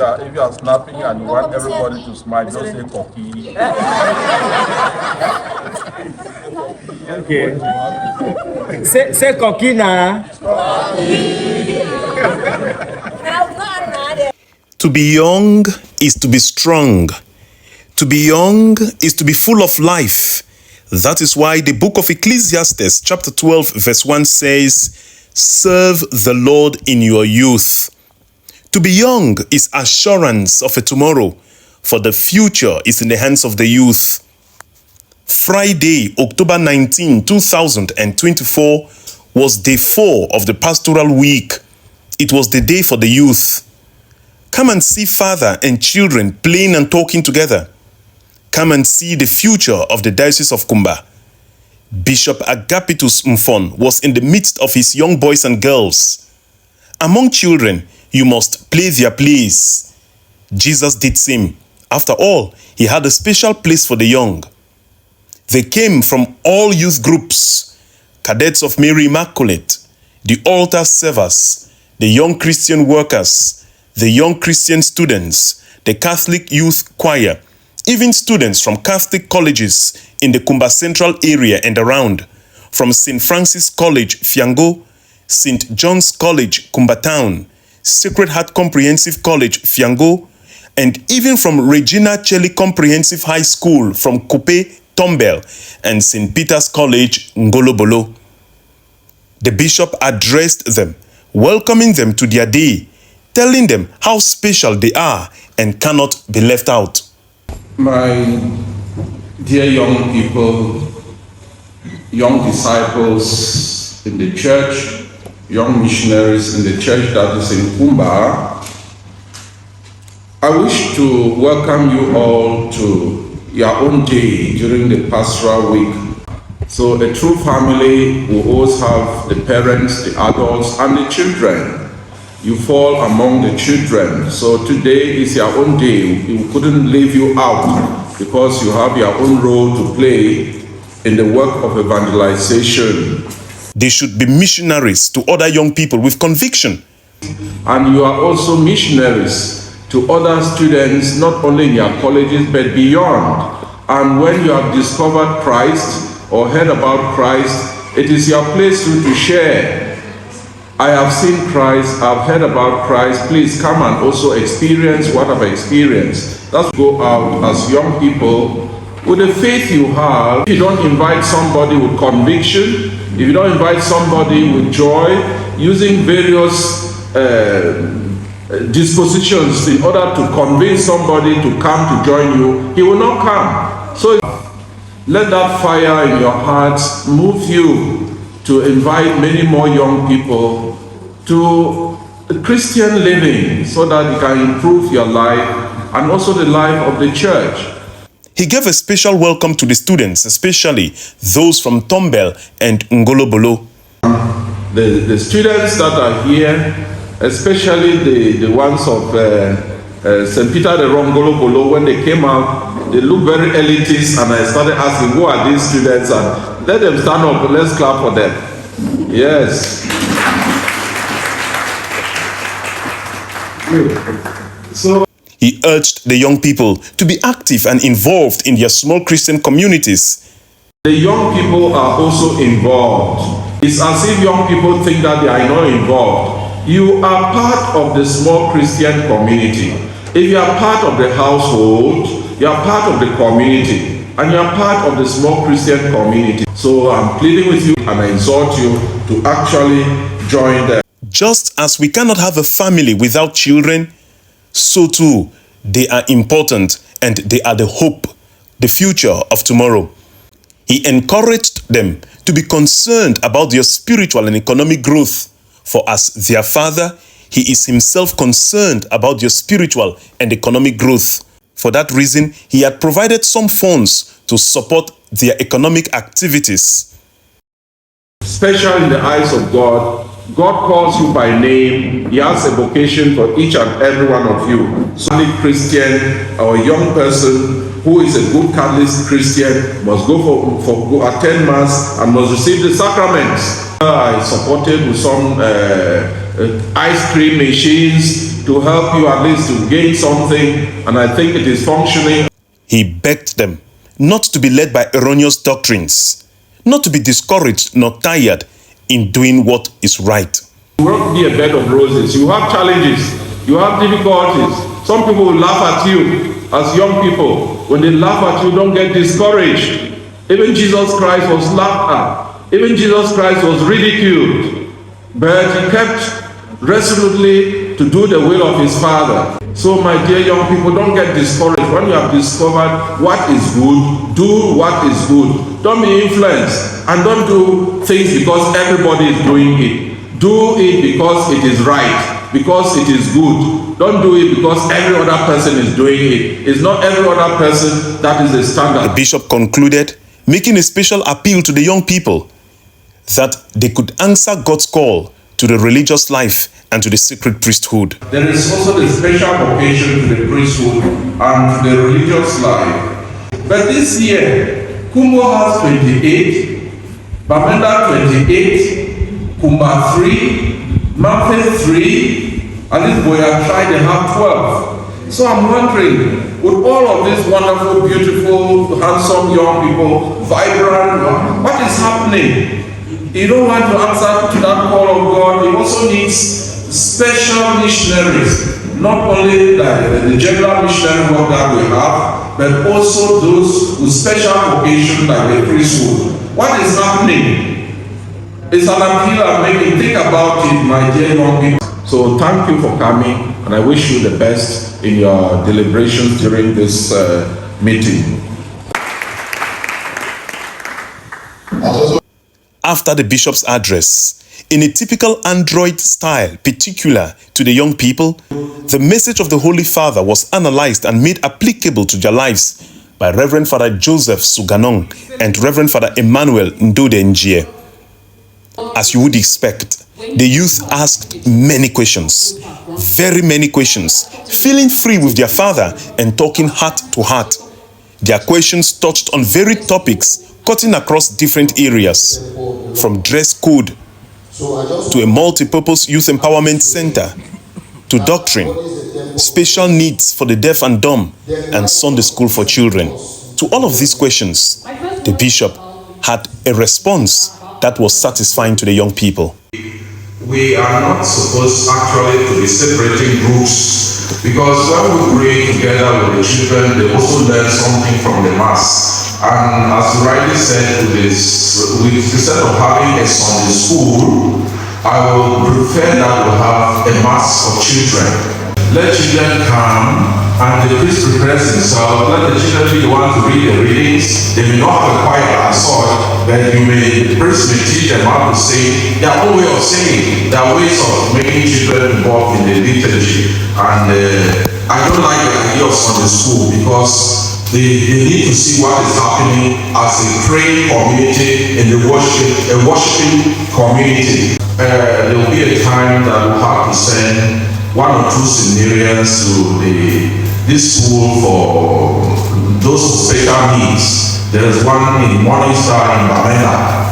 you are snapping and you want everybody to smile, just say cocky. Okay. Say cocky now. To be young is to be strong. To be young is to be full of life. That is why the book of Ecclesiastes chapter 12 verse 1 says, "Serve the Lord in your youth." To be young is assurance of a tomorrow, for the future is in the hands of the youth. Friday, October 19, 2024 was day 4 of the Pastoral week. It was the day for the youth. Come and see father and children playing and talking together. Come and see the future of the Diocese of Kumba. Bishop Agapitus Mfon was in the midst of his young boys and girls. Among children, you must play their plays. Jesus did same. After all, he had a special place for the young. They came from all youth groups: Cadets of Mary Immaculate, the altar servers, the young Christian workers, the young Christian students, the Catholic youth choir, even students from Catholic colleges in the Kumba Central area and around, from St. Francis College, Fiango, St. John's College, Kumba Town, Sacred Heart Comprehensive College, Fiango, and even from Regina Cheli Comprehensive High School from Kupe, Tombel, and St. Peter's College, Ngolobolo. The bishop addressed them, welcoming them to their day, telling them how special they are and cannot be left out. My dear young people, young disciples in the church, young missionaries in the church that is in Kumba, I wish to welcome you all to your own day during the Pastoral week. So a true family will always have the parents, the adults, and the children. You fall among the children. So today is your own day. We couldn't leave you out because you have your own role to play in the work of evangelization. They should be missionaries to other young people with conviction. And you are also missionaries to other students, not only in your colleges, but beyond. And when you have discovered Christ or heard about Christ, it is your place to share. I have seen Christ, I've heard about Christ, please come and also experience what I've experienced. Let's go out as young people with the faith you have. If you don't invite somebody with conviction, if you don't invite somebody with joy, using various dispositions in order to convince somebody to come to join you, he will not come. So let that fire in your hearts move you to invite many more young people to Christian living so that it can improve your life and also the life of the church. He gave a special welcome to the students, especially those from Tombel and Ngolobolo. The students that are here, especially the ones of St. Peter the Ngolobolo, when they came out, they looked very elitist, and I started asking, who are these students? And let them stand up, let's clap for them. Yes. So he urged the young people to be active and involved in their small Christian communities. The young people are also involved. It's as if young people think that they are not involved. You are part of the small Christian community. If you are part of the household, you are part of the community, and you are part of the small Christian community. So I'm pleading with you and I exhort you to actually join them. Just as we cannot have a family without children, so too they are important and they are the hope, the future of tomorrow. He encouraged them to be concerned about their spiritual and economic growth, for as their father, he is himself concerned about their spiritual and economic growth. For that reason, he had provided some funds to support their economic activities. Special in the eyes of God, God calls you by name. He has a vocation for each and every one of you. So a Christian or a young person who is a good Catholic Christian must go attend Mass and must receive the sacraments. I supported with some ice cream machines, to help you at least to gain something, and I think it is functioning. He begged them not to be led by erroneous doctrines, not to be discouraged nor tired in doing what is right. You won't be a bed of roses. You have challenges, you have difficulties. Some people will laugh at you as young people. When they laugh at you, don't get discouraged. Even Jesus Christ was laughed at. Even Jesus Christ was ridiculed. But he kept resolutely to do the will of his Father. So my dear young people, don't get discouraged. When you have discovered what is good, do what is good. Don't be influenced, and don't do things because everybody is doing it. Do it because it is right, because it is good. Don't do it because every other person is doing it. It's not every other person that is the standard. The bishop concluded, making a special appeal to the young people that they could answer God's call to the religious life and to the sacred priesthood. There is also the special vocation to the priesthood and to the religious life. But this year, Kumbo has 28, Bamenda 28, Kumba 3, Mafe 3, and this boy have tried, they have 12. So I'm wondering, with all of these wonderful, beautiful, handsome young people, vibrant, what is happening? You don't want to answer to that call of God. He also needs special missionaries, not only the general missionary work that we have, but also those with special vocation like the priesthood. What is happening? It's an appeal I'm making. Think about it, my dear young people. So thank you for coming, and I wish you the best in your deliberations during this meeting. After the bishop's address, in a typical Android style particular to the young people, the message of the Holy Father was analyzed and made applicable to their lives by Reverend Father Joseph Suganong and Reverend Father Emmanuel Ndode Njie. As you would expect, the youth asked many questions, very many questions, feeling free with their father and talking heart to heart. Their questions touched on varied topics cutting across different areas, from dress code to a multi-purpose youth empowerment center, to doctrine, special needs for the deaf and dumb, and Sunday school for children. To all of these questions, the bishop had a response that was satisfying to the young people. We are not supposed actually to be separating groups, because when we pray together with the children, they also learn something from the mass. And as you rightly said, instead of having a Sunday school, I will prefer that we have a mass for children. Let children come and the priest prepares himself. Let the children be the one to read the readings. They may not have a choir as such, but the priest may teach them how to sing. Their own way of singing, their ways of making children involved in the liturgy. And I don't like the idea of Sunday school because they need to see what is happening as a praying community in the worshiping community. There will be a time that we'll have to send 1 or 2 seminarians to this school for those with special needs. There is one in Morning Star in Bamenda,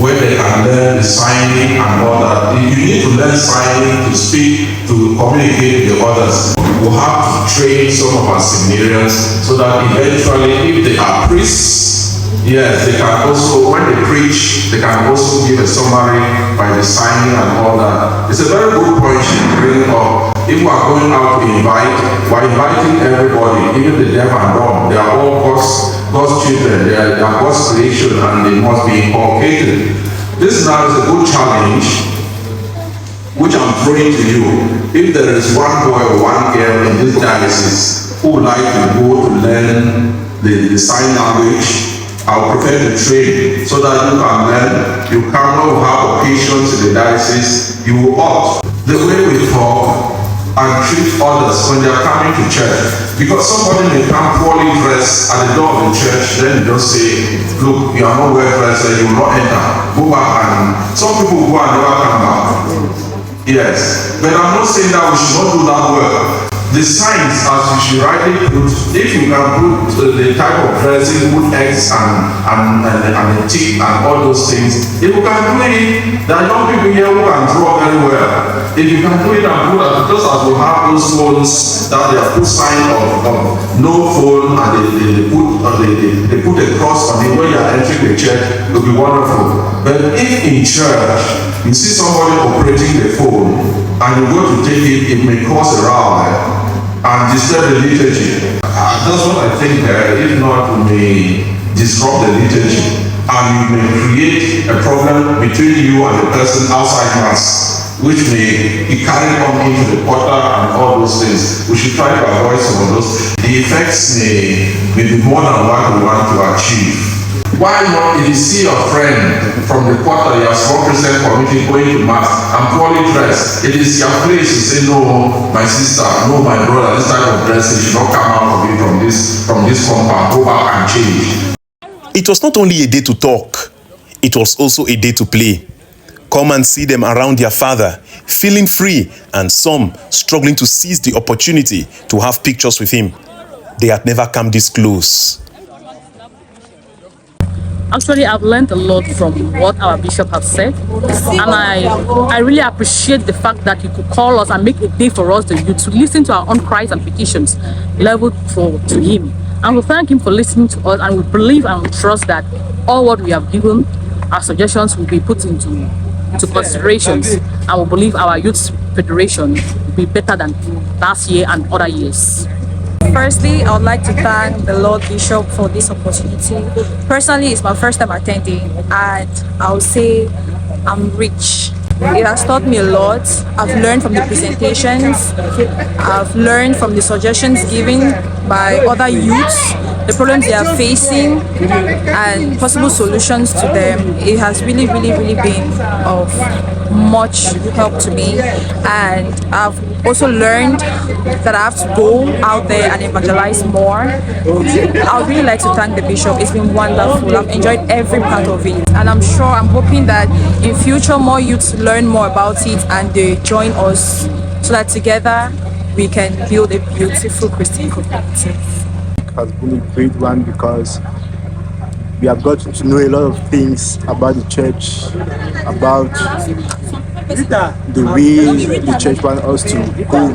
where they can learn the signing and all that. You need to learn signing to speak, to communicate with the others. We'll have to train some of our seminarians so that eventually, if they are priests, yes, they can also, when they preach, they can also give a summary by the signing and all that. It's a very good point to bring up. If we are going out to invite, we're inviting everybody, even the deaf and dumb. They are all God's children, they are God's creation, and they must be inculcated. This now is a good challenge which I'm throwing to you. If there is one boy or one girl in this diocese who would like to go to learn the sign language, I would prefer to train so that you can learn. You cannot have occasions in the diocese, you will opt. The way we talk and treat others when they are coming to church. Because somebody may come poorly dressed at the door of the church, then you just say, look, you are not well dressed, you will not enter. Go back, and some people go and never come back. Yes, but I'm not saying that we should not do that work. the signs, as you should rightly put, if you can put the type of dressing, put X and a tick and all those things, if you can do it, there are young people here who can draw very well. If you can do it and put it, just as we have those phones that they have put sign of no phone and they put a cross on it when you are entering the church, it will be wonderful. But if in church you see somebody operating the phone and you go to take it, it may cause a row and disturb the liturgy. That's what I think. If not, we may disrupt the liturgy and you may create a problem between you and the person outside mass, which may be carried on into the portal and all those things. We should try to avoid some of those. The effects may be more than what we want to achieve. Why not, if you see your friend from the quarter, you have small Christian community going to mass and poorly dressed, it is your place to say, no, my sister, no, my brother, this type of dressing should not come out of it from this compound, go back and change. It was not only a day to talk, it was also a day to play. Come and see them around their father, feeling free, and some struggling to seize the opportunity to have pictures with him. They had never come this close. Actually, I've learned a lot from what our bishop has said, and I really appreciate the fact that he could call us and make a day for us, the youth, to listen to our own cries and petitions leveled to him. And we thank him for listening to us, and we believe and we trust that all what we have given, our suggestions, will be put into considerations, and we believe our youth federation will be better than last year and other years. Firstly, I would like to thank the Lord Bishop for this opportunity. Personally, it's my first time attending, and I would say I'm rich. It has taught me a lot. I've learned from the presentations, I've learned from the suggestions given by other youths, the problems they are facing, and possible solutions to them. It has really been of much help to me, and I've also learned that I have to go out there and evangelize more. I would really like to thank the bishop. It's been wonderful. I've enjoyed every part of it, and I'm hoping that in future more youths learn more about it and they join us so that together we can build a beautiful Christian community. It has been a great one because we have got to know a lot of things about the church, about the way the church wants us to go.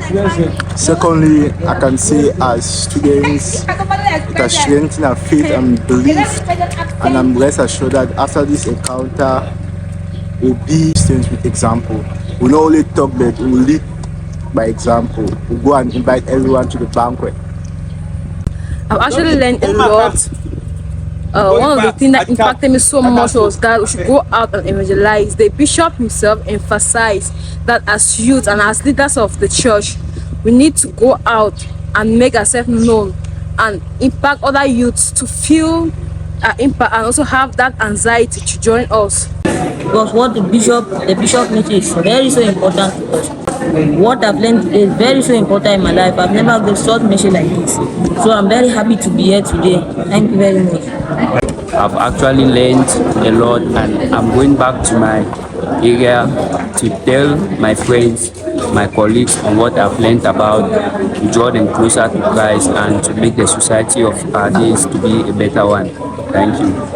Secondly, I can say as students, it has strengthened our faith and belief, and I'm rest assured that after this encounter, we'll be students with example. We'll not only talk, but we'll lead by example. We'll go and invite everyone to the banquet. I've actually learned a lot. One of the things that impacted me so much was that we should go out and evangelize. The bishop himself emphasized that as youth and as leaders of the church, we need to go out and make ourselves known and impact other youths to feel impact and also have that anxiety to join us. Because what the bishop mentioned is very so important to us. What I've learned is very so important in my life. I've never got short message like this. So I'm very happy to be here today. Thank you very much. I've actually learned a lot, and I'm going back to my area to tell my friends, my colleagues on what I've learned about to draw them closer to Christ and to make the society of our days to be a better one. Thank you.